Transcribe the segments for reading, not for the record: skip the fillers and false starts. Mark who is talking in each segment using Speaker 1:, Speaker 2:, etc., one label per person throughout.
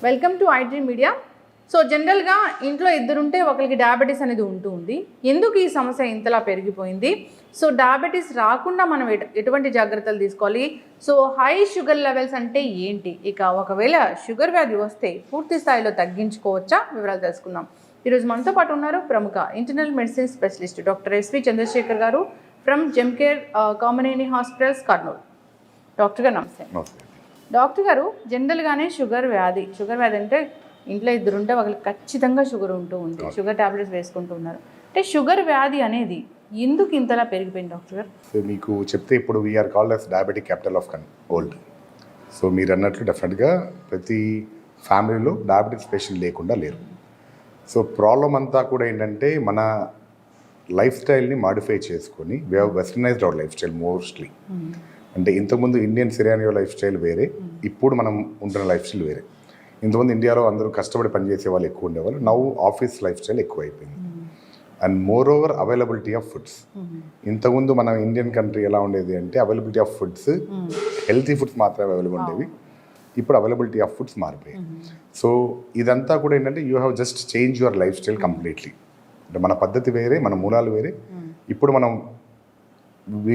Speaker 1: Welcome to iDream media. So జనరల్గా ఇంట్లో ఇద్దరుంటే ఒకరికి డయాబెటీస్ అనేది ఉంటుంది. ఎందుకు ఈ సమస్య ఇంతలా పెరిగిపోయింది? సో డయాబెటీస్ రాకుండా మనం ఎటువంటి జాగ్రత్తలు తీసుకోవాలి? సో హై షుగర్ లెవెల్స్ అంటే ఏంటి? ఇక ఒకవేళ షుగర్ వ్యాధి వస్తే పూర్తి స్థాయిలో తగ్గించుకోవచ్చా? వివరాలు తెలుసుకుందాం. ఈరోజు మనతో పాటు ఉన్నారు ప్రముఖ internal medicine specialist doctor SV Chandrashekar గారు from Gemcare Kamineni hospitals, Kurnool. Doctor గారు నమస్తే. డాక్టర్ గారు, జనరల్గానే షుగర్ వ్యాధి అంటే ఇంట్లో ఇద్దరుంటే వాళ్ళకి ఖచ్చితంగా షుగర్ ఉంటూ ఉంది, షుగర్ ట్యాబ్లెట్స్ వేసుకుంటూ ఉన్నారు. అంటే షుగర్ వ్యాధి అనేది ఎందుకు ఇంతలా పెరిగిపోయింది డాక్టర్ గారు?
Speaker 2: సో మీకు చెప్తే ఇప్పుడు we are called as diabetic capital of world. So మీరు అన్నట్లు డెఫినెట్గా ప్రతి ఫ్యామిలీలో డయాబెటిక్స్ పేషెంట్ లేకుండా లేరు. సో ప్రాబ్లం అంతా కూడా ఏంటంటే మన లైఫ్ స్టైల్ని మాడిఫై చేసుకొని we have westernised our life style mostly. అంటే ఇంతకుముందు ఇండియన్ సిరానియో లైఫ్ స్టైల్ వేరే, ఇప్పుడు మనం ఉంటున్న లైఫ్ స్టైల్ వేరే. ఇంతకుముందు ఇండియాలో అందరూ కష్టపడి పనిచేసే వాళ్ళు ఎక్కువ ఉండేవాళ్ళు, నౌ ఆఫీస్ లైఫ్ స్టైల్ ఎక్కువ అయిపోయింది. And more over availability of foods. ఇంతకుముందు మన ఇండియన్ కంట్రీ ఎలా ఉండేది అంటే availability of foods, healthy foods మాత్రమే అవైలబుల్ ఉండేవి. ఇప్పుడు అవైలబిలిటీ ఆఫ్ ఫుడ్స్ మారిపోయాయి. సో ఇదంతా కూడా ఏంటంటే you have just change your life style completely. అంటే మన పద్ధతి వేరే, మన మూలాలు వేరే, ఇప్పుడు మనం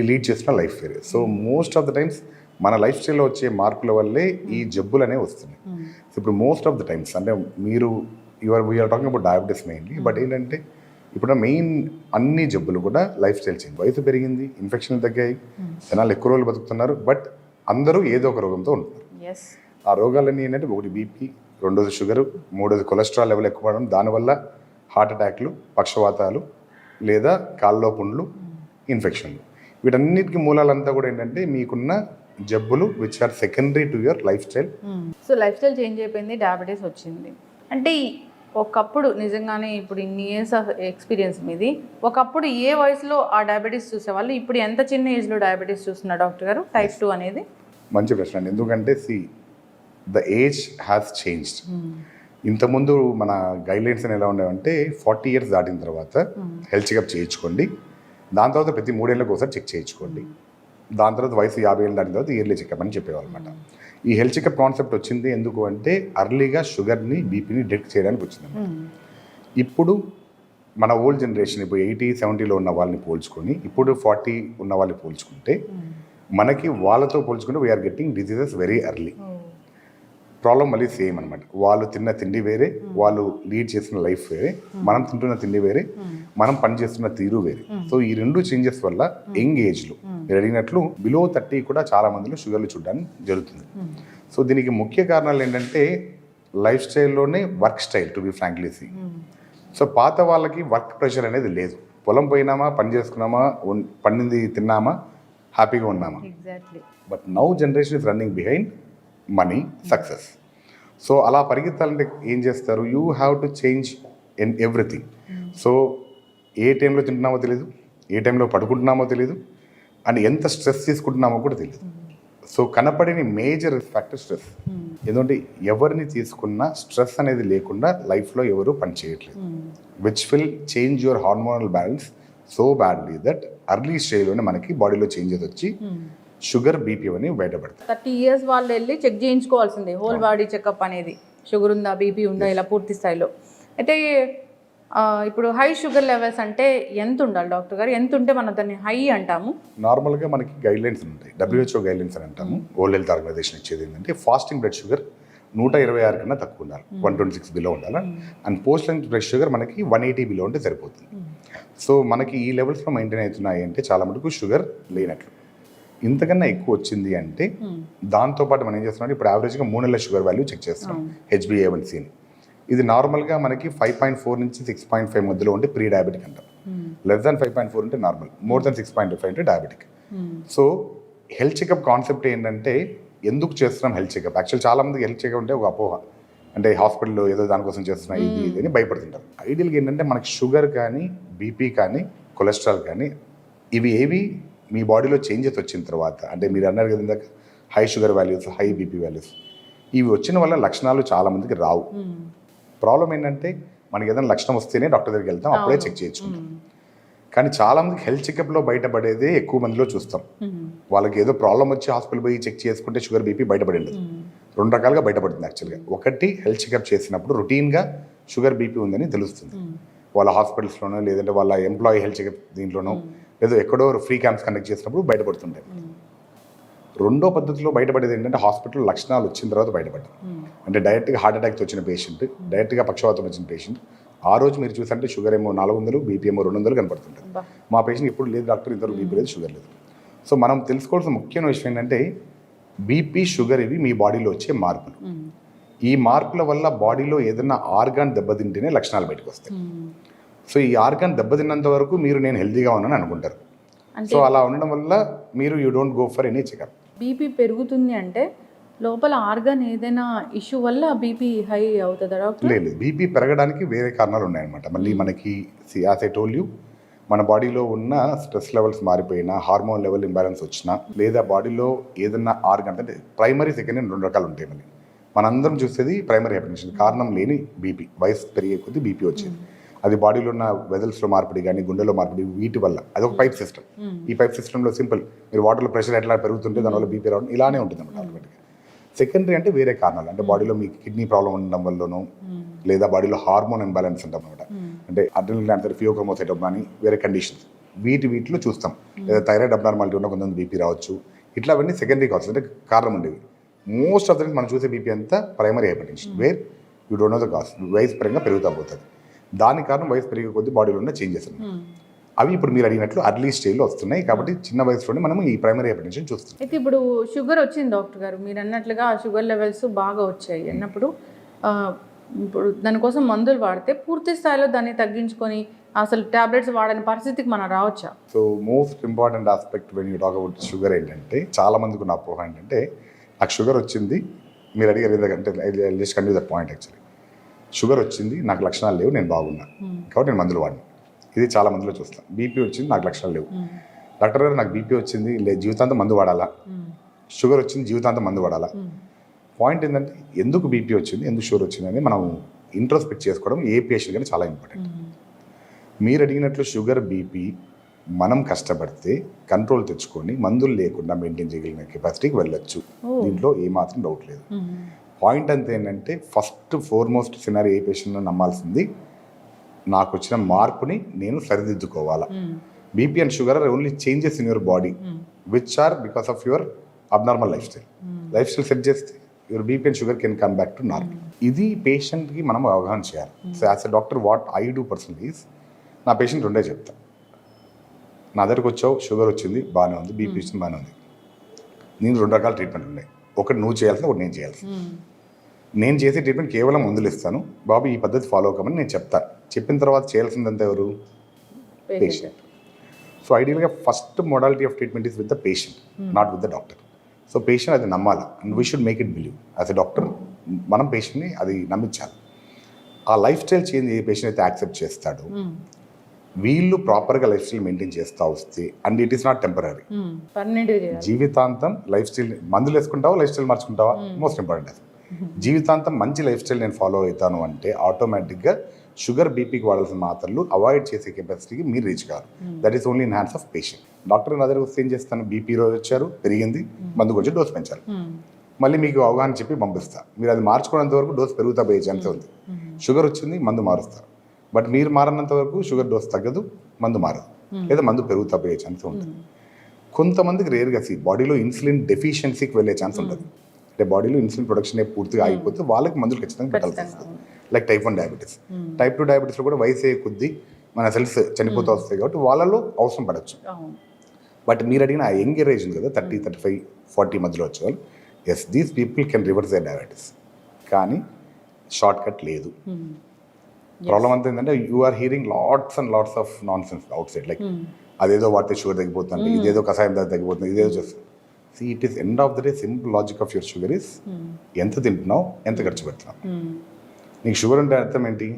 Speaker 2: లీడ్ చేసిన లైఫ్ వేరే. So most of the times మన లైఫ్ స్టైల్లో వచ్చే మార్పుల వల్లే ఈ జబ్బులు అనేవి వస్తున్నాయి. సో ఇప్పుడు మోస్ట్ ఆఫ్ ద టైమ్స్ అంటే మీరు we are talking about diabetes mainly, but ఏంటంటే ఇప్పుడు మెయిన్ అన్ని జబ్బులు కూడా లైఫ్ స్టైల్ చేంజ్. వయసు పెరిగింది, ఇన్ఫెక్షన్లు తగ్గాయి, జనాలు ఎక్కువ రోజులు బతుకుతున్నారు, బట్ అందరూ ఏదో ఒక రోగంతో ఉంటున్నారు. ఆ రోగాలన్నీ ఏంటంటే ఒకటి బీపీ, రెండోది షుగరు, మూడోది కొలెస్ట్రాల్ లెవెల్ ఎక్కువ అవడం, దానివల్ల హార్ట్ అటాక్లు, పక్షవాతాలు లేదా కాళ్ళలో పుండ్లు, ఇన్ఫెక్షన్లు. వీటన్నిటికీ మూలాలంతా కూడా ఏంటంటే మీకున్న జబ్బులు which are secondary to your lifestyle.
Speaker 1: So life style change అయిపోయింది, డయాబెటీస్ వచ్చింది. అంటే ఒకప్పుడు నిజంగానే ఇప్పుడు ఇన్ని ఇయర్స్ ఆఫ్ ఎక్స్పీరియన్స్ మీది, ఒకప్పుడు ఏ వయసులో ఆ డయాబెటీస్ చూసేవాళ్ళు, ఇప్పుడు ఎంత చిన్న ఏజ్లో డయాబెటీస్ చూస్తున్నారు డాక్టర్ గారు? టైప్ 2 అనేది
Speaker 2: మంచి ప్రశ్న అండి. ఎందుకంటే ద ఏజ్ హ్యాస్ చేంజ్డ్. ఇంతకుముందు మన గైడ్లైన్స్ ఎలా ఉండేవంటే 40 years దాటిన తర్వాత హెల్త్ చెకప్ చేయించుకోండి, దాని తర్వాత ప్రతి 3 ఏళ్ళకి ఒకసారి చెక్ చేయించుకోండి, దాని తర్వాత వయసు 50 ఏళ్ళు దాటిన తర్వాత ఇయర్లీ చెకప్ అని చెప్పేవాళ్ళు అనమాట. ఈ హెల్త్ చెకప్ కాన్సెప్ట్ వచ్చింది ఎందుకు అంటే అర్లీగా షుగర్ని, బీపీని డిటెక్ట్ చేయడానికి వచ్చింది. ఇప్పుడు మన ఓల్డ్ జనరేషన్ ఇప్పుడు 80-70లో ఉన్న వాళ్ళని పోల్చుకొని ఇప్పుడు 40 ఉన్న వాళ్ళని పోల్చుకుంటే మనకి వాళ్ళతో పోల్చుకుంటే we are getting diseases very early. Problem మళ్ళీ సేమ్ అనమాట. వాళ్ళు తిన్న తిండి వేరే, వాళ్ళు లీడ్ చేసిన లైఫ్ వేరే, మనం తింటున్న తిండి వేరే, మనం పని చేస్తున్న తీరు వేరే. సో ఈ రెండు చేంజెస్ వల్ల యంగ్ ఏజ్లో మీరు అడిగినట్లు బిలో 30 కూడా చాలా మందిలో షుగర్లు చూడడానికి జరుగుతుంది. సో దీనికి ముఖ్య కారణాలు ఏంటంటే లైఫ్ స్టైల్లోనే work style, to be frankly see. So పాత వాళ్ళకి వర్క్ ప్రెషర్ అనేది లేదు. పొలం పోయినామా, పని చేసుకున్నామా, పండింది తిన్నామా, హ్యాపీగా ఉన్నామా. But now generation is running behind money, success. So అలా పరిగెత్తాలంటే ఏం చేస్తారు? You have to change in everything. So ఏ టైంలో తింటున్నామో తెలియదు, ఏ టైంలో పడుకుంటున్నామో తెలియదు, అండ్ ఎంత స్ట్రెస్ తీసుకుంటున్నామో కూడా తెలియదు. సో కనపడిన మేజర్ ఫ్యాక్టర్ స్ట్రెస్. ఎందుకంటే ఎవరిని తీసుకున్నా స్ట్రెస్ అనేది లేకుండా లైఫ్లో ఎవరు పని చేయట్లేదు, which will change your hormonal balance so badly that early స్టేజ్లోనే మనకి బాడీలో చేంజెస్ వచ్చి షుగర్, బీపీ అని బయటపడతాయి.
Speaker 1: 30 years వాళ్ళు వెళ్ళి చెక్ చేయించుకోవాల్సిందే, హోల్ బాడీ చెకప్ అనేది. షుగర్ ఉందా, బీపీ ఉందా, ఇలా పూర్తి స్థాయిలో. అయితే ఇప్పుడు హై షుగర్ లెవెల్స్ అంటే ఎంత ఉండాలి డాక్టర్ గారు? ఎంత ఉంటే మనం దాన్ని హై అంటాము?
Speaker 2: నార్మల్గా మనకి గైడ్లైన్స్ ఉంటాయి, WHO గైడ్లైన్స్ అని అంటాము. వరల్డ్ హెల్త్ ఆర్గనైజేషన్ ఇచ్చేది ఏంటంటే ఫాస్టింగ్ బ్లడ్ షుగర్ 126 కన్నా తక్కువ ఉండాలి, 126 బిలో ఉండాలి. And post lunch blood sugar మనకి 180 బిలో ఉంటే సరిపోతుంది. సో మనకి ఈ లెవెల్స్లో మెయింటైన్ అవుతున్నాయి అంటే చాలా మటుకు షుగర్ లేనట్లు. ఇంతకన్నా ఎక్కువ వచ్చింది అంటే దాంతోపాటు మనం ఏం చేస్తున్నాం, ఇప్పుడు యావరేజ్గా 3 నెలల షుగర్ వాల్యూ చెక్ చేస్తున్నాం, HbA1cని. ఇది నార్మల్గా మనకి 5.4 నుంచి 6.5 మధ్యలో ఉంటే ప్రీ డయాబెటిక్ అంటాం. లెస్ దాన్ 5.4 ఉంటే నార్మల్, మోర్ దాన్ 6.5 అంటే diabetic. So health checkup concept ఏంటంటే ఎందుకు చేస్తున్నాం హెల్త్ చెకప్? యాక్చువల్ చాలా మందికి హెల్త్ చెకప్ అంటే ఒక అపోహ, అంటే హాస్పిటల్లో ఏదో దానికోసం చేస్తున్నా ఇది అని భయపడుతుంటారు. ఐడియల్గా ఏంటంటే మనకి షుగర్ కానీ, బీపీ కానీ, కొలెస్ట్రాల్ కానీ ఇవి ఏవి మీ బాడీలో చేంజెస్ వచ్చిన తర్వాత, అంటే మీరు అన్నారు కదా ఇందాక high sugar values, high BP values, ఇవి వచ్చిన వల్ల లక్షణాలు చాలా మందికి రావు. ప్రాబ్లం ఏంటంటే మనకి ఏదైనా లక్షణం వస్తేనే డాక్టర్ దగ్గరికి వెళ్తాం, అప్పుడే చెక్ చేయించుకుంటాం. కానీ చాలామందికి హెల్త్ చెకప్లో బయటపడేదే ఎక్కువ మందిలో చూస్తాం. వాళ్ళకి ఏదో ప్రాబ్లం వచ్చి హాస్పిటల్ పోయి చెక్ చేసుకుంటే షుగర్ బీపీ బయటపడింది. 2 రకాలుగా బయటపడుతుంది యాక్చువల్గా. ఒకటి హెల్త్ చెకప్ చేసినప్పుడు రొటీన్గా షుగర్ బీపీ ఉందని తెలుస్తుంది. వాళ్ళ హాస్పిటల్స్లోనో లేదంటే వాళ్ళ ఎంప్లాయీ హెల్త్ చెకప్ దీంట్లోనో లేదో ఎక్కడో ఫ్రీ క్యాంప్స్ కండక్ట్ చేసినప్పుడు బయటపడుతుంటాయి. రెండో పద్ధతిలో బయటపడేది ఏంటంటే హాస్పిటల్ లక్షణాలు వచ్చిన తర్వాత బయటపడ్డాం. అంటే డైరెక్ట్గా హార్ట్ అటాక్ వచ్చిన పేషెంట్, డైరెక్ట్గా పక్షవాతం వచ్చిన పేషెంట్, ఆ రోజు మీరు చూసంటే షుగర్ ఏమో 400, బీపీ ఏమో 200 కనపడుతుంటుంది. మా పేషెంట్ ఇప్పుడు లేదు డాక్టర్, ఇంతవరకు బీపీ లేదు, షుగర్ లేదు. సో మనం తెలుసుకోవాల్సిన ముఖ్యమైన విషయం ఏంటంటే బీపీ, షుగర్ ఇవి మీ బాడీలో వచ్చే మార్పులు. ఈ మార్పుల వల్ల బాడీలో ఏదైనా ఆర్గాన్ దెబ్బతింటేనే లక్షణాలు బయటకు వస్తాయి. సో ఈ ఆర్గాన్ దెబ్బతిన్నంత వరకు మీరు నేను హెల్తీగా ఉన్నాను అనుకుంటారు. సో అలా ఉండడం వల్ల మీరు you don't go for any checkup.
Speaker 1: BP పెరుగుతుంది అంటే లోపల ఆర్గాన్ ఏదైనా ఇష్యూ వల్ల బీపీ హై అవుతుందా డాక్టర్?
Speaker 2: లేదు, బీపీ పెరగడానికి వేరే కారణాలు ఉన్నాయన్నమాట. మళ్ళీ మనకి యాజ్ ఐ టోల్డ్ యూ, మన బాడీలో ఉన్న స్ట్రెస్ లెవెల్స్ మారిపోయినా, హార్మోన్ లెవెల్ ఇంబ్యాలెన్స్ వచ్చినా, లేదా బాడీలో ఏదన్నా ఆర్గాన్ అంటే ప్రైమరీ, సెకండరీ 2 రకాలు ఉంటాయి. మళ్ళీ మనందరం చూసేది ప్రైమరీ హైపర్టెన్షన్, కారణం లేని బీపీ, వయసు పెరిగే కొద్దీ బీపీ వచ్చేది. అది బాడీలో ఉన్న వెజల్స్లో మార్పిడి కానీ, గుండెలో మార్పిడి, వీటి వల్ల. అది ఒక పైప్ సిస్టమ్. ఈ పైప్ సిస్టంలో సింపుల్, మీరు వాటర్లో ప్రెషర్ ఎట్లా పెరుగుతుంటే దానివల్ల బీపీ రావడం ఇలానే ఉంటుంది అన్నమాట ఆటోమేటిక్గా. సెకండరీ అంటే వేరే కారణాలు, అంటే బాడీలో మీకు కిడ్నీ ప్రాబ్లం ఉండడం వల్లనో, లేదా బాడీలో హార్మోన్ ఇంబ్యాలెన్స్ ఉంటాం అనమాట. అంటే అడ్రినల్ గ్లాండ్ ఫియోక్రోమోసైటోమ్ కానీ వేరే కండిషన్స్, వీటిలో చూస్తాం. లేదా థైరాయిడ్ అబ్నార్మాలిటీ ఉన్న కొంతమంది బీపీ రావచ్చు. ఇట్లా అవన్నీ సెకండరీ కావచ్చు, అంటే కారణం ఉండేవి. మోస్ట్ ఆఫ్ ద మనం చూసే బీపీ అంతా primary hypertension, where you don't know the cause. వయసు పరంగా పెరుగుతూ పోతుంది. దాని కారణం వయసు పెరిగే కొద్దీ బాడీలో ఉన్న చేంజెస్ ఉన్నాయి. అవి ఇప్పుడు మీరు అడిగినట్లు అర్లీ స్టేజ్లో వస్తున్నాయి. కాబట్టి చిన్న వయసులోనే మనం ఈ ప్రైమరీ హైపర్టెన్షన్ చూస్తాం.
Speaker 1: అయితే ఇప్పుడు షుగర్ వచ్చింది డాక్టర్ గారు, మీరు అన్నట్లుగా షుగర్ లెవెల్స్ బాగా వచ్చాయి అన్నప్పుడు ఇప్పుడు దానికోసం మందులు వాడితే పూర్తి స్థాయిలో దాన్ని తగ్గించుకొని అసలు టాబ్లెట్స్ వాడని పరిస్థితికి మనం రావచ్చా?
Speaker 2: So most important aspect when you talk about sugar ఏంటంటే, చాలా మందికి ఉన్న అపోహ ఏంటంటే, నాకు షుగర్ వచ్చింది, మీరు అడిగారు ఎందుకంటే just continue that point. Actually sugar వచ్చింది, నాకు లక్షణాలు లేవు, నేను బాగున్నా కాబట్టి నేను మందులు వాడినా. ఇది చాలా మందిలో చూస్తాను. బీపీ వచ్చింది, నాకు లక్షణాలు లేవు, డాక్టర్ గారు నాకు బీపీ వచ్చింది, జీవితాంతం మందు వాడాలా, షుగర్ వచ్చింది, జీవితాంతం మందు వాడాలా. పాయింట్ ఏంటంటే ఎందుకు బీపీ వచ్చింది, ఎందుకు షుగర్ వచ్చింది అని మనం ఇంట్రోస్పెక్ట్ చేసుకోవడం ఏ పేషెంట్ కానీ చాలా ఇంపార్టెంట్. మీరు అడిగినట్లు షుగర్, బీపీ మనం కష్టపడితే కంట్రోల్ తెచ్చుకొని మందులు లేకుండా మెయింటైన్ చేయగలిగిన కెపాసిటీకి వెళ్ళొచ్చు. దీంట్లో ఏమాత్రం డౌట్ లేదు. పాయింట్ అంతా ఏంటంటే ఫస్ట్ ఫోర్మోస్ట్ సినారీ ఏ పేషెంట్ను నమ్మాల్సింది, నాకు వచ్చిన మార్పుని నేను సరిదిద్దుకోవాలా. BP and sugar are only changes in your body which are because of your abnormal life style set చేస్తే your BP and sugar can come back to normal. ఇది పేషెంట్కి మనం అవగాహన చేయాలి. So as a doctor what I do personally is, నా patient రెండే చెప్తా. నా దగ్గరకు వచ్చావు, షుగర్ వచ్చింది, బాగానే ఉంది, బీపీ వచ్చింది, బాగానే ఉంది. నేను 2 రకాల ట్రీట్మెంట్ ఉన్నాయి. ఒకటి నువ్వు చేయాల్సింది, ఒకటి నేను చేయాల్సింది. నేను చేసే ట్రీట్మెంట్ కేవలం మందులు ఇస్తాను, బాబు ఈ పద్ధతి ఫాలో అవ్వమని నేను చెప్తాను. చెప్పిన తర్వాత చేయాల్సిందంతా ఎవరు? పేషెంట్. సో ఐడియల్గా first modality of treatment is with the patient, not with the doctor. So patient అది నమ్మాలా, and we should make it believe. As a doctor మనం పేషెంట్ని అది నమ్మించాలి. ఆ లైఫ్ స్టైల్ చేంజ్ ఏ పేషెంట్ అయితే యాక్సెప్ట్ చేస్తాడో, వీళ్ళు ప్రాపర్గా లైఫ్ స్టైల్ మెయింటైన్ చేస్తూ వస్తే, and it is not temporary, జీవితాంతం లైఫ్ స్టైల్. మందులు వేసుకుంటావా, లైఫ్ స్టైల్ మార్చుకుంటావా, మోస్ట్ ఇంపార్టెంట్ అది. జీవితాంతం మంచి లైఫ్ స్టైల్ నేను ఫాలో అవుతాను అంటే ఆటోమేటిక్గా షుగర్, బీపీకి వాడాల్సిన మాత్రలు అవాయిడ్ చేసే కెపాసిటీకి మీరు రీచ్ కావాలి. That is only in hands of patient. Doctor నా దగ్గర వస్తే ఏం చేస్తాను, బీపీ రోజు వచ్చారు, పెరిగింది, మందుకు వచ్చి డోస్ పెంచాలి, మళ్ళీ మీకు అవగాహన చెప్పి పంపిస్తా. మీరు అది మార్చుకునేంత వరకు డోస్ పెరుగుతా పోయే ఛాన్స్ ఉంది. షుగర్ వచ్చింది, మందు మారుస్తారు, బట్ మీరు మారినంత వరకు షుగర్ డోస్ తగ్గదు, మందు మారదు, లేదా మందు పెరుగుతా పోయే ఛాన్స్ ఉంటుంది. కొంతమందికి రేర్గా బాడీలో ఇన్సులిన్ డెఫిషియన్సీకి వెళ్ళే ఛాన్స్ ఉంటుంది. అంటే బాడీలో ఇన్సులిన్ ప్రొడక్షన్ పూర్తిగా అయిపోతే వాళ్ళకి మందులు ఖచ్చితంగా పెట్టాల్సి వస్తుంది. Like type 1 diabetes. టైప్ 2 డయాబెటీస్లో కూడా వయసు అయ్యే కొద్దీ మన సెల్స్ చనిపోతూ వస్తాయి కాబట్టి వాళ్ళలో అవసరం పడవచ్చు. బట్ మీరు అడిగిన ఆ యంగ్ ఏజ్ ఉంది కదా, 30, 35, 40 మధ్యలో వచ్చేవాళ్ళు, yes these people can reverse the diabetes. కానీ షార్ట్ కట్ లేదు. ప్రాబ్లం అంతా ఏంటంటే you are hearing lots and lots of nonsense outside. Like అదేదో వాడితే షుగర్ తగ్గిపోతుంది, ఇదేదో కషాయం తగ్గిపోతుంది, ఇదేదో చేస్తుంది. See, it is end of the day, simple logic of your sugar is ఎంత తింటున్నావు, ఎంత ఖర్చు పెడుతున్నావు. నీకు షుగర్ అంటే అర్థం ఏంటి,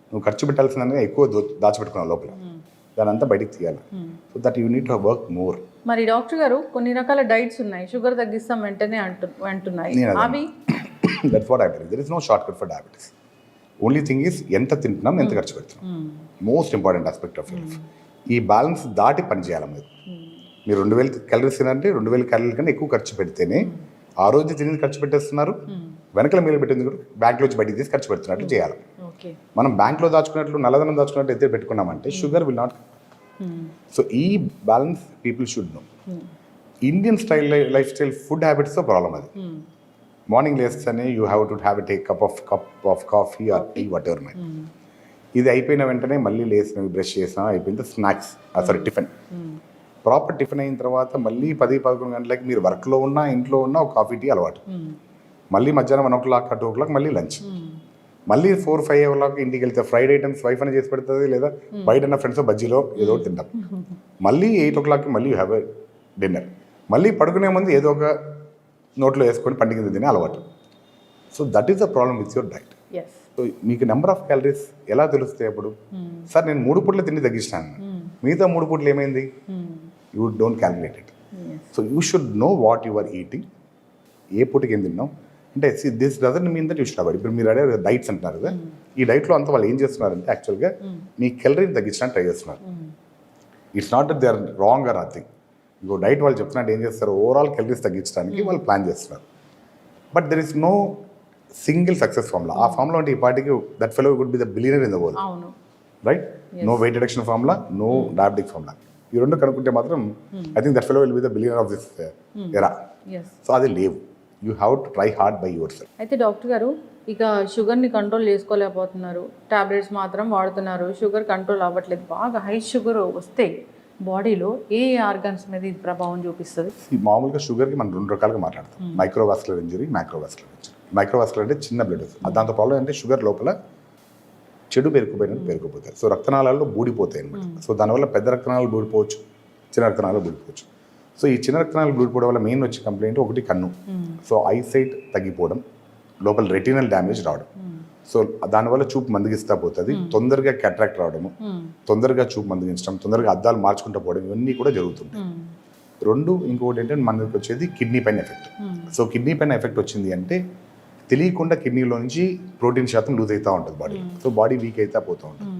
Speaker 2: నువ్వు ఖర్చు పెట్టాల్సిందనే ఎక్కువ దాచిపెట్టుకున్నావు లోపల, దాని అంతా బయటికి తీయాలి. So that you need to work more.
Speaker 1: మరి డాక్టర్ గారు కొన్ని రకాల డైట్స్ ఉన్నాయి, షుగర్ తగ్గిస్తాం వెంటనే అంటున్నాయి. అవి
Speaker 2: that's what I believe. There is no shortcut for diabetes. Only thing is ఎంత తింటున్నాం, ఎంత ఖర్చు పెడుతున్నాం. Most important aspect of life. ఈ బ్యాలెన్స్ దాటి పని చేయాలి మీరు 2000 క్యాలరీస్ తినంటే 2000 క్యాలరీల కన్నా ఎక్కువ ఖర్చు పెడితేనే ఆ రోజు తినేది ఖర్చు పెట్టేస్తున్నారు, వెనకల మీరు పెట్టింది కూడా బ్యాంక్లోంచి బయటికి తీసి ఖర్చు పెడుతున్నట్టు చేయాలి. మనం బ్యాంక్లో దాచుకున్నట్లు నల్లధనం దాచుకున్నట్టు అయితే పెట్టుకున్నామంటే షుగర్ విల్ నాట్. సో ఈ balance people should know. Indian life style food హ్యాబిట్స్తో ప్రాబ్లం అది. మార్నింగ్ లేస్తేనే you have to have a cup of coffee or tea whatever my. ఇది అయిపోయిన వెంటనే మళ్ళీ లేసినవి బ్రష్ చేసినా అయిపోయింది snacks sorry tiffin. Proper tiffin అయిన తర్వాత మళ్ళీ 10-11 గంటలకి మీరు వర్క్లో ఉన్నా ఇంట్లో ఉన్నా ఒక కాఫీ టీ అలవాటు. మళ్ళీ మధ్యాహ్నం 1 o'clock 2 o'clock మళ్ళీ లంచ్. మళ్ళీ 4-5 o'clock ఇంటికి వెళ్తే ఫ్రైడ్ ఐటమ్స్ వైఫ్ అని చేసి పెడుతుంది, లేదా బయట ఉన్న ఫ్రెండ్స్ బజ్జీలో ఏదో ఒకటి తింటాం. మళ్ళీ 8 o'clockకి మళ్ళీ యూ హ్యావ్ ఎ డిన్నర్. మళ్ళీ పడుకునే ముందు ఏదో ఒక నోట్లో వేసుకొని పండుగ తినే అలవాటు. So that is the problem with your diet. So మీకు నెంబర్ ఆఫ్ క్యాలరీస్ ఎలా తెలుస్తాయి అప్పుడు? సార్ నేను 3 పూట్ల తిండి తగ్గించాను, మిగతా 3 పూట్లు ఏమైంది? You don't calculate it. So you should know what you are eating. ఏ పూటకి ఏం తిన్నాం అంటే this doesn't mean that you should avoid. ఇప్పుడు మీరు అడే డైట్స్ అంటున్నారు కదా, ఈ డైట్లో అంతా వాళ్ళు ఏం చేస్తున్నారంటే యాక్చువల్గా మీ క్యాలరీని తగ్గించడానికి ట్రై చేస్తున్నారు. It's not that they are wrong or nothing. ఇంకో డైట్ వాళ్ళు చెప్తున్నట్టు ఏం చేస్తారు, ఓవరాల్ క్యాలరీస్ తగ్గించడానికి వాళ్ళు ప్లాన్ చేస్తున్నారు. But there is no single success formula. ఆ ఫార్ములా అంటే ఈ పార్టీకి that fellow would be the billionaire in the world, right? No weight reduction formula, no diabetic formula. ఈ రెండు కనుక్కుంటే మాత్రం I think that fellow will be the billionaire of this era. So అది లేవు. You have to try hard by yourself.
Speaker 1: అయితే doctor గారు ఇక షుగర్ని కంట్రోల్ చేసుకోలేకపోతున్నారు, టాబ్లెట్స్ మాత్రం వాడుతున్నారు, షుగర్ కంట్రోల్ అవ్వట్లేదు. బాగా హై షుగర్ వస్తే బాడీలో ఏ ఆర్గన్స్ మీద ఇది ప్రభావం చూపిస్తుంది?
Speaker 2: మామూలుగా షుగర్కి మనం 2 రకాలుగా మాట్లాడతాం, microvascular injury, microvascular injury. Microvascular అంటే చిన్న బ్లడ్ వస్తుంది. దాంతో ప్రాబ్లం అంటే షుగర్ లోపల చెడు పేరుకుపోతాయి. సో రక్తనాళాల్లో బూడిపోతాయి అనమాట. సో దానివల్ల పెద్ద రక్తనాళాలు బూడిపోవచ్చు, చిన్న రక్తనాళాలు బూడిపోవచ్చు. సో ఈ చిన్న రక్తనాళాలు బూడిపోవడం వల్ల మెయిన్ వచ్చే కంప్లైంట్ ఒకటి కన్ను. సో ఐసైట్ తగ్గిపోవడం, లోపల రెటినల్ డ్యామేజ్ రావడం. సో దానివల్ల చూపు మందగిస్తా పోతుంది, తొందరగా క్యాట్రాక్ట్ రావడము, తొందరగా చూపు మందగించడం, తొందరగా అద్దాలు మార్చుకుంటూ పోవడం, ఇవన్నీ కూడా జరుగుతుంటాయి. 2 ఇంకొకటి ఏంటంటే మనకి వచ్చేది కిడ్నీ పైన ఎఫెక్ట్. సో కిడ్నీ పైన ఎఫెక్ట్ వచ్చింది అంటే తెలియకుండా కిడ్నీలో నుంచి ప్రోటీన్ శాతం లూజ్ అవుతూ ఉంటుంది బాడీ. సో బాడీ వీక్ అవుతా పోతూ ఉంటుంది.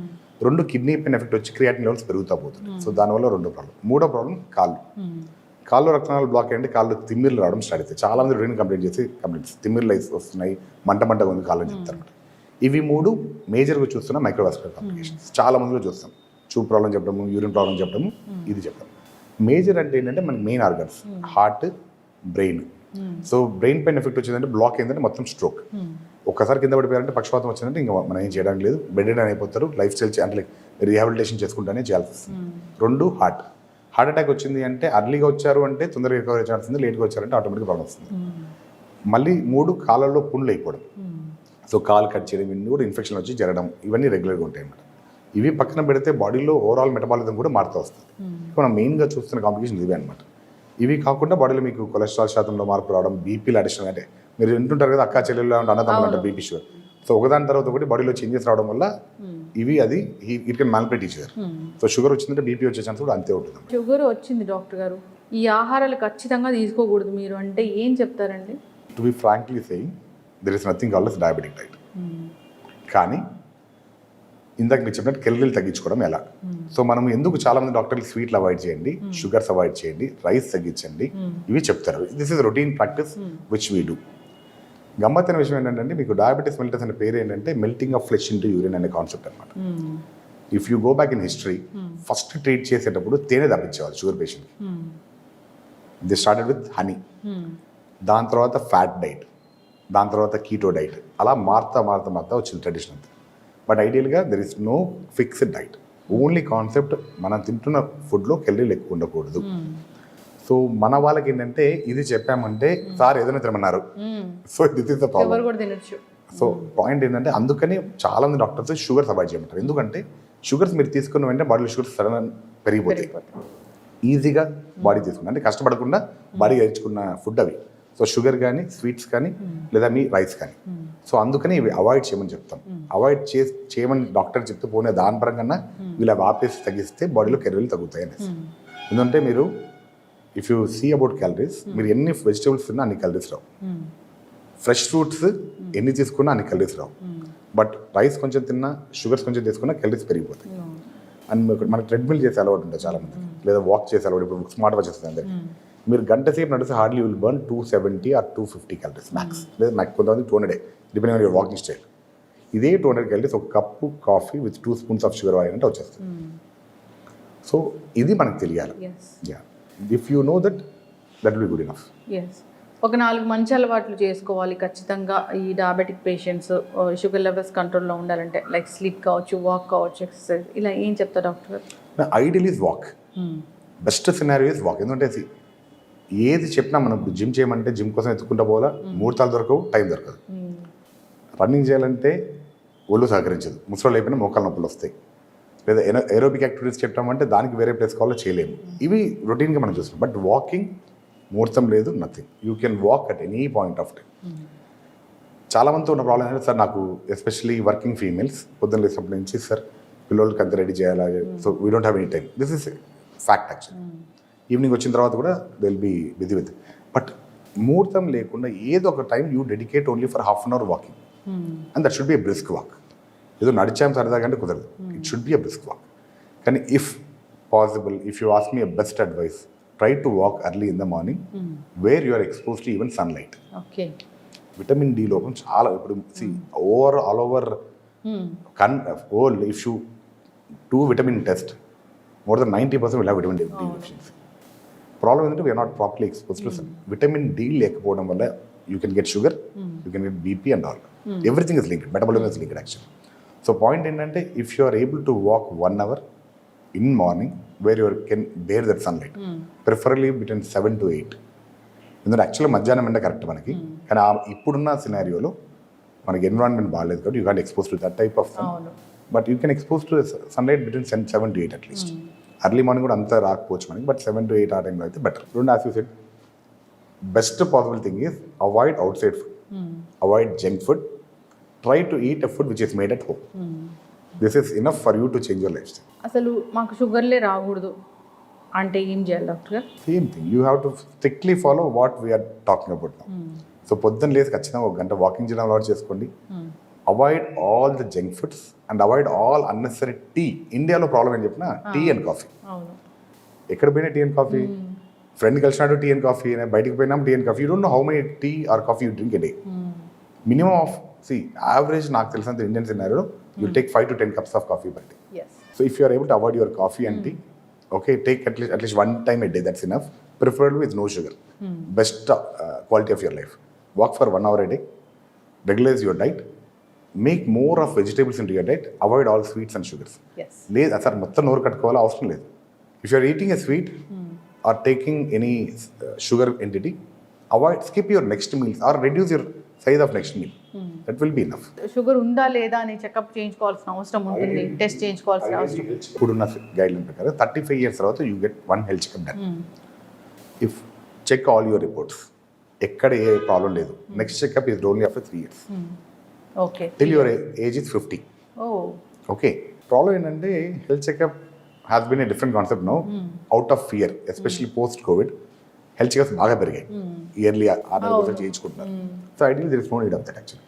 Speaker 2: 2 కిడ్నీ పైన ఎఫెక్ట్ వచ్చి క్రియాటిన్ లెవెల్స్ పెరుగుతూ పోతుంది. సో దానివల్ల 2 ప్రాబ్లం. 3వ ప్రాబ్లం కాళ్ళు రక్తనాళాలు బ్లాక్ అయ్యండి, కాళ్ళు తిమ్మిర్లు రావడం స్టార్ట్ అవుతాయి. చాలా మంది యూరిన్ కంప్లైంట్ చేసి తిమ్మిర్లు వస్తున్నాయి, మంటగా ఉంది కాళ్ళని చెప్తారు. ఇవి 3 మేజర్గా చూస్తున్న మైక్రోవాస్కులర్ కాంప్లికేషన్స్. చాలా మందిలో చూస్తాం, చూపు ప్రాబ్లం చెప్పడము, యూరిన్ ప్రాబ్లం చెప్పడము, ఇది చెప్పడం. మేజర్ అంటే ఏంటంటే మనకి main organs heart, brain. So brain పైన ఎఫెక్ట్ వచ్చిందంటే బ్లాక్ అయిందంటే మొత్తం స్ట్రోక్. ఒక్కసారి కింద పడిపోయారంటే పక్షపాతం వచ్చిందంటే ఇంకా మనం ఏం చేయడానికి లేదు, బెడ్ రిడన్ అయిపోతారు. లైఫ్ స్టైల్ అంటే రీహాబిలిటేషన్ చేసుకుంటానే చేయాల్సి వస్తుంది. 2 హార్ట్ అటాక్ వచ్చింది అంటే అర్లీగా వచ్చారు అంటే తొందరగా రికవరీ చేయాల్సింది, లేట్గా వచ్చారంటే ఆటోమేటిక్గా ప్రాబ్లం వస్తుంది. మళ్ళీ 3 కాళ్ళల్లో పుండ్లు అయిపోవడం. సో కాలు కట్ చేయడం, ఇవన్నీ కూడా ఇన్ఫెక్షన్ వచ్చి జరగడం, ఇవన్నీ రెగ్యులర్గా ఉంటాయి అన్నమాట. ఇవి పక్కన పెడితే బాడీలో ఓవరాల్ మెటబాలిజం కూడా మారుతూ వస్తుంది. మనం మెయిన్గా చూస్తున్న కాంప్లికేషన్ ఇవే అనమాట. ఇవి కాకుండా బాడీలో మీకు కొలెస్ట్రాల్ శాతంలో మార్పు రావడం, బీపీలు అడిషన్, అంటే మీరు వింటుంటారు కదా అక్కా చెల్లెళ్ళు అన్నదమ్ములు అంటే బీపీ షుగర్. సో ఒకదాని తర్వాత ఒకటి బాడీలో చేంజెస్ రావడం వల్ల ఇవి అది it can manipulate each other. So sugar వచ్చిందంటే బీపీ వచ్చే ఛాన్స్ కూడా అంతే ఉంటుంది.
Speaker 1: షుగర్ వచ్చింది డాక్టర్ గారు, ఈ ఆహారాలు ఖచ్చితంగా తీసుకోకూడదు మీరు అంటే ఏం చెప్తారండి?
Speaker 2: To be frankly saying there is nothing called as diabetic diet. కానీ ఇందాక మీరు చెప్పినట్టు కెలరీలు తగ్గించుకోవడం ఎలా? సో మనం ఎందుకు చాలా మంది డాక్టర్లు స్వీట్లు అవాయిడ్ చేయండి, షుగర్స్ అవాయిడ్ చేయండి, రైస్ తగ్గించండి ఇవి చెప్తారు. This is routine practice which we do. గమ్మత్తైన విషయం ఏంటంటే మీకు డయాబెటీస్ మెల్టస్ అనే పేరు ఏంటంటే melting of flesh into urine అనే కాన్సెప్ట్ అనమాట. If you go back in history, first treat చేసేటప్పుడు తేనె తప్పించేవాళ్ళు షుగర్ పేషెంట్కి. ది స్టార్టెడ్ విత్ హనీ, దాని తర్వాత ఫ్యాట్ డైట్, దాని తర్వాత కీటో డైట్, అలా మారుతా వచ్చింది ట్రెడిషన్ అంతా. బట్ ఐడియల్గా there is no fixed diet. Only concept మనం తింటున్న ఫుడ్లో కెలరీలు ఎక్కువ ఉండకూడదు. సో మన వాళ్ళకి ఏంటంటే ఇది చెప్పామంటే సార్ ఏదైనా తినమన్నారు, so this is the problem. So point ఏంటంటే అందుకని చాలా మంది డాక్టర్స్ షుగర్స్ అవాయిడ్ చేయమంటారు. ఎందుకంటే షుగర్స్ మీరు తీసుకున్న వెంటనే బాడీలో షుగర్స్ సడన్ పెరిగిపోతాయి. ఈజీగా బాడీ తీసుకున్న అంటే కష్టపడకుండా బాడీ గెలుచుకున్న ఫుడ్ అవి. సో షుగర్ కానీ, స్వీట్స్ కానీ, లేదా మీ రైస్ కానీ. సో అందుకని ఇవి అవాయిడ్ చేయమని చెప్తాం. అవాయిడ్ చేయమని డాక్టర్ చెప్తూ పోనే దాని పరంగా వీళ్ళు అవి ఆపేసి తగ్గిస్తే బాడీలో కెలరీలు తగ్గుతాయి అనేసి. ఎందుకంటే మీరు if you see about calories, మీరు ఎన్ని వెజిటబుల్స్ తిన్నా అన్ని క్యాలరీస్ రావు. ఫ్రెష్ ఫ్రూట్స్ ఎన్ని తీసుకున్నా అన్ని క్యాలరీస్ రావు. బట్ రైస్ కొంచెం తిన్నా, షుగర్స్ కొంచెం తీసుకున్నా క్యాలరీస్ పెరిగిపోతాయి. అండ్ మనకి ట్రెడ్మిల్ చేసే అలవాటు ఉంటుంది చాలా మంది, లేదా వాక్ చేసే అలవాటు, ఇప్పుడు స్మార్ట్ వాచ్ వస్తుంది అందరికి. మీరు గంట సేపు నడిస్తే hardly will burn 270 or 250 calories max, లేదా నాకు కొంతమంది 200 depending on your walking style. ఇదే 200 calories ఒక cup coffee with 2 spoons of sugar వాడినంటే వచ్చేస్తుంది. సో ఇది మనకు తెలియాలి. Yeah, if you know that will be good enough.
Speaker 1: ఒక 4 మంచి అలవాట్లు చేసుకోవాలి ఖచ్చితంగా ఈ డయాబెటిక్ పేషెంట్స్ షుగర్ లెవెల్స్ కంట్రోల్లో ఉండాలంటే, లైక్ స్లీప్ కావచ్చు, వాక్ కావచ్చు, ఎక్సర్సైజ్, ఇలా ఏం చెప్తారు doctor?
Speaker 2: Ideal is walk. Best scenario is walk. ఎందుకంటే ఏది చెప్పినా మనం జిమ్ చేయమంటే జిమ్ కోసం ఎత్తుకుంటా పోవాలా, ముహూర్తాలు దొరకవు, టైం దొరకదు. రన్నింగ్ చేయాలంటే ఒళ్ళు సహకరించదు, ముసలు అయిపోయినా మోకాలు నొప్పులు వస్తాయి. లేదా ఏరోబిక్ యాక్టివిటీస్ చెప్పామంటే దానికి వేరే ప్లేస్ కావాలో చేయలేము. ఇవి రొటీన్గా మనం చూస్తాం. బట్ వాకింగ్ ముహూర్తం లేదు, nothing. You can walk at any point of time. చాలా మందితో ఉన్న ప్రాబ్లం ఏంటంటే, సార్ నాకు ఎస్పెషల్లీ వర్కింగ్ ఫీమేల్స్ పొద్దున్న లేచినప్పటి నుంచి సార్ పిల్లలకి అంత రెడీ చేయాలి, so we don't have any time. This is fact actually. Evening వచ్చిన తర్వాత కూడా they will be busy with. But ముహూర్తం లేకుండా ఏదో ఒక time you dedicate only for half an hour walking, and that should be a brisk walk. ఏదో నడిచాం సరదాగా అంటే కుదరదు, it should be a brisk walk. కానీ if possible, if you ask me a best advice, try to walk early in the morning where you are exposed to even sunlight.
Speaker 1: Okay.
Speaker 2: Vitamin D లోపం చాలా ఇప్పుడు see all over world, if you do vitamin test, more than 90% will have vitamin D deficiency. Problem ఏంటంటే we are not properly exposed to sun. Vitamin D లేకపోవడం వల్ల you can get sugar, you can get BP and all. Everything is linked, metabolism is linked actually. So point ఏంటంటే if you are able to walk 1 hour in morning where you can bear that sunlight, preferably between 7 to 8. ఎందుకంటే యాక్చువల్గా మధ్యాహ్నం ఎండ correct మనకి, కానీ ఇప్పుడున్న సినారియోలో మనకి environment బాగాలేదు కాబట్టి you can't expose to that type of sun. But you can expose to sunlight between 7 to 8 at least. Early morning కూడా అంతా రాకపోవచ్చు మనకి, బట్ 7 to 8 ఆ టైంలో అయితే బెటర్. రెండు as you said, best possible thing is avoid outside food, avoid junk food, try to eat a food which is made at home. This is enough for you to change your lifestyle.
Speaker 1: అసలు మాకు షుగర్లే రాకూడదు అంటే ఏం చేయాలి doctor గారు?
Speaker 2: Same thing, you have to strictly follow what we are talking about now. So పొద్దున్న లేసి ఖచ్చితంగా 1 గంట వాకింగ్ చేయడం అలవాటు చేసుకోండి. Avoid all the junk foods and avoid all unnecessary tea. ఇండియాలో ప్రాబ్లం ఏం చెప్పినా టీ అండ్ కాఫీ. ఎక్కడ పోయినా టీ అండ్ కాఫీ, ఫ్రెండ్ కలిసినట్టు టీ అండ్ కాఫీ, బయటికి పోయినా tea and coffee. You don't know how many tea or coffee you drink a day. Minimum of average నాకు తెలిసినంత ఇండియన్ సినారియోలో you take 5 to 10 cups of coffee per day.
Speaker 1: Yes.
Speaker 2: So if you are able to avoid your coffee and tea, okay, take at least 1 time a day, that's enough, preferably with no sugar. Best quality of your life. Walk for 1 hour a day, regularize your diet, make more of vegetables into your diet, avoid all sweets and sugars.
Speaker 1: Yes.
Speaker 2: లేదు sir మొత్తం నోరు కట్టుకోవాలా అవసరం లేదు. If you are eating a sweet or taking any sugar entity, skip your next meals or reduce your size of next meal. That will be enough.
Speaker 1: Sugar ఉందా లేదా అని checkup చేయించుకోవాల్సిన అవసరం ఉంటుంది, టెస్ట్ చేయించుకోవాల్సిన అవసరం.
Speaker 2: ఇప్పుడున్న గైడ్లైన్ ప్రకారం 35 years తర్వాత you get 1 health checkup done. If check all your reports, ఎక్కడ ఏ ప్రాబ్లం లేదు, next checkup is only after 3 years.
Speaker 1: Okay,
Speaker 2: till your age is 50. Okay, problem ఏంటంటే health checkup has been a different concept now, out of fear, especially post COVID. Health checkups బాగా పెరిగాయి, yearly 6 చేయించుకుంటున్నారు. So ideally there is no need of that actually.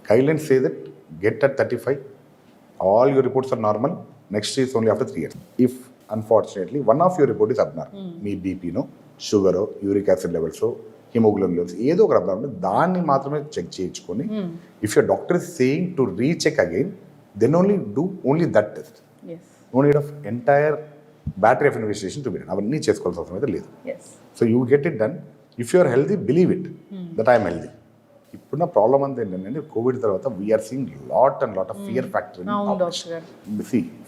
Speaker 2: Guidelines say that get at 35, all your reports are normal, next is only after 3 years. If unfortunately one of your report is abnormal, మీ BP నో, sugar, uric acid levels, haemoglobin levels ఏదో ఒక abnormal, దాన్ని మాత్రమే check చేయించుకొని, if your doctor is saying to recheck again, then only do only that test. No need of entire battery of investigation to be done. అవన్నీ చేసుకోవాల్సిన అవసరం అయితే లేదు. So you get it done. If you are healthy, believe it that I'm healthy. ఇప్పుడున్న problem అంతా ఏంటంటే Covid తర్వాత we are seeing lot of fear factor.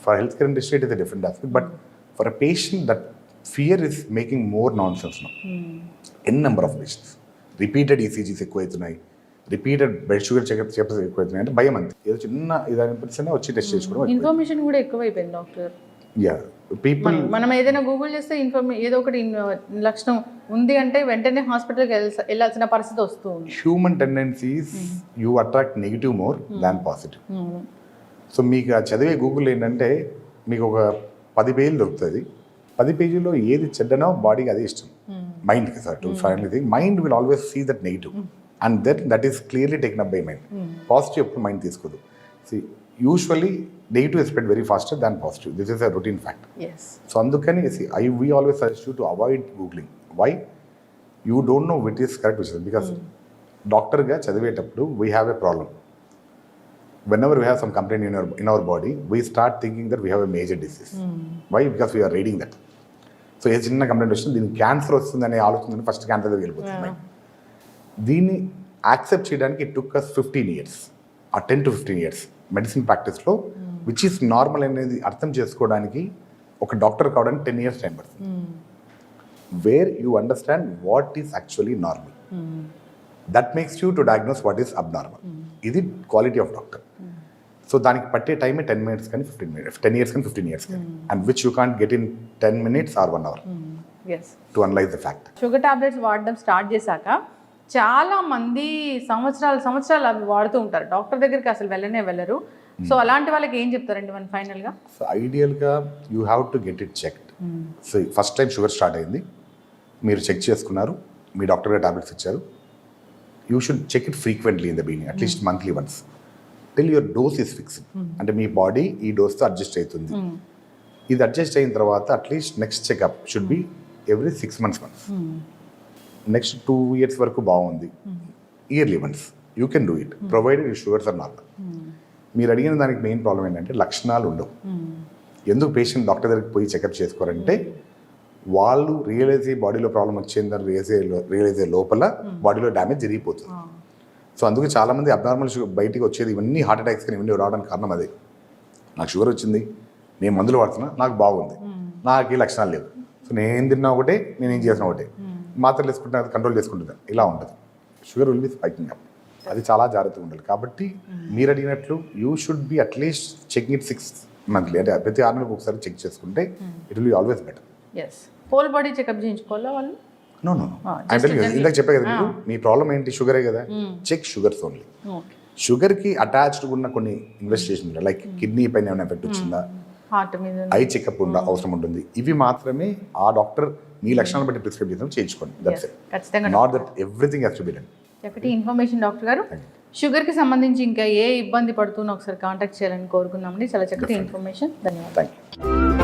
Speaker 2: For health care industry it is a different aspect, but for a patient that fear is making more non sense now. An number of patients repeated ECGs ఎక్కువైతున్నాయి, repeated blood sugar checkups ఎక్కువైతున్నాయి. అంటే భయం అంతే, ఏదో చిన్న ఇదనిపిస్తేనే వచ్చి test చేసుకోవడం.
Speaker 1: Information కూడా ఎక్కువైపోయింది డాక్టర్.
Speaker 2: యా, పీపుల్
Speaker 1: మనం ఏదైనా గూగుల్ చేస్తే ఏదో ఒకటి లక్షణం ఉంది అంటే వెంటనే హాస్పిటల్కి వెళ్ళాల్సిన పరిస్థితి వస్తుంది.
Speaker 2: Human tendencies you attract negative more than positive. So మీకు ఆ చదివే గూగుల్ ఏంటంటే మీకు ఒక 10 పేజీలు దొరుకుతుంది. 10 పేజీలో ఏది చెడ్డనో బాడీకి అదే ఇష్టం, మైండ్కి. Sir to final thing, mind will always see that negative and that is clearly taken up by mind. Positive ఎప్పుడు మైండ్ తీసుకోదు. See usually negative is spread very faster than positive. This is a routine fact.
Speaker 1: Yes
Speaker 2: so అందుకని we always suggest you to avoid googling. Why? You don't know which is correct, which is because డాక్టర్గా చదివేటప్పుడు we have a problem. Whenever we have some complaint in our body, we start thinking that we have a major disease. Why? Because we are reading that. So ఏ చిన్న complaint వచ్చింది దీనికి cancer వస్తుందనే ఆలోచన first cancer దగ్గర వెళ్ళిపోతుంది. దీన్ని accept చేయడానికి ఇట్ టుక్ అస్ 15 years ఆ 10 to 15 years మెడిసిన్ ప్రాక్టీస్లో విచ్ ఈస్ నార్మల్ అనేది అర్థం చేసుకోవడానికి ఒక డాక్టర్ కావడానికి 10 years టైం పడుతుంది. Where you understand what is actually normal, that makes you to diagnose what is abnormal. ఇది క్వాలిటీ ఆఫ్ డాక్టర్. సో దానికి పట్టే టైమే 10 minutes కానీ 15 minutes, 10 years కానీ 15 years కానీ, and which you can't get in 10 minutes or 1 hour
Speaker 1: yes
Speaker 2: to analyse the fact.
Speaker 1: Sugar tablets వాడడం start చేశాక చాలా మంది సంవత్సరాలు అవి వాడుతూ ఉంటారు, డాక్టర్ దగ్గరికి అసలు వెళ్ళరు. సో అలాంటి వాళ్ళకి ఏం చెప్తారండి మనం ఫైనల్గా?
Speaker 2: సో ఐడియల్గా you have to get it checked. So first time sugar start అయింది, మీరు చెక్ చేసుకున్నారు, మీ డాక్టర్ గారు టాబ్లెట్స్ ఇచ్చారు. You should check it frequently in the beginning, at least monthly once, till your dose is fixed. అంటే మీ body ఈ డోస్తో adjust అవుతుంది. ఇది అడ్జస్ట్ అయిన తర్వాత at least next checkup should be every 6 months once. Next 2 years వరకు బాగుంది, yearly once you can do it provided you sugars are normal. మీరు అడిగిన దానికి మెయిన్ ప్రాబ్లం ఏంటంటే లక్షణాలు ఉండవు. ఎందుకు పేషెంట్ డాక్టర్ దగ్గరికి పోయి చెకప్ చేసుకోరంటే వాళ్ళు రియలైజ్ అయ్యి బాడీలో ప్రాబ్లం వచ్చిందని రియలైజ్ అయ్యే లోపల బాడీలో డ్యామేజ్ జరిగిపోతుంది. సో అందుకే చాలామంది అబ్నార్మల్ షుగర్ బయటికి వచ్చేది ఇవన్నీ హార్ట్ అటాక్స్ కానీ ఇవన్నీ రావడానికి కారణం అదే. నాకు షుగర్ వచ్చింది, నేను మందులు వాడుతున్నా, నాకు బాగుంది, నాకు ఈ లక్షణాలు లేవు. సో నేను తిన్నా ఒకటే, నేను ఏం చేసినా ఒకటే, మాత్రలు వేసుకుంటున్నా కంట్రోల్ చేసుకుంటుంది, ఇలా ఉంటుంది. Sugar will be spiking up. అది చాలా జాగ్రత్తగా ఉండాలి. కాబట్టి మీరు అడిగినట్లు you should be at least checking it 6 monthly, అంటే ప్రతి 6 నెలలకు ఒకసారి చెక్ చేసుకుంటే it will be always better.
Speaker 1: Yes, whole body checkup చేయించుకోవాలా వాళ్ళు?
Speaker 2: నో ఇందాక చెప్పే కదా మీకు, మీ ప్రాబ్లం ఏంటి షుగరే కదా, చెక్ షుగర్స్ ఓన్లీ. షుగర్కి అటాచ్డ్ ఉన్న కొన్ని ఇన్వెస్టిగేషన్ లైక్ కిడ్నీ పైన ఏమైనా ఎఫెక్ట్ వచ్చిందా,
Speaker 1: హార్ట్ మీద
Speaker 2: ఐ చెకప్ అవసరం ఉంటుంది. ఇవి మాత్రమే ఆ డాక్టర్ మీ లక్షణాలను బట్టి ప్రిస్క్రైబ్ చేద్దాం, చేయించుకోండి. That's it, not that everything has to be done.
Speaker 1: చక్కటి ఇన్ఫర్మేషన్ డాక్టర్ గారు. షుగర్కి సంబంధించి ఇంకా ఏ ఇబ్బంది పడుతున్నా ఒకసారి కాంటాక్ట్ చేయాలని కోరుకున్నామండి. చాలా చక్కటి ఇన్ఫర్మేషన్. ధన్యవాదాలు.
Speaker 2: Thank you.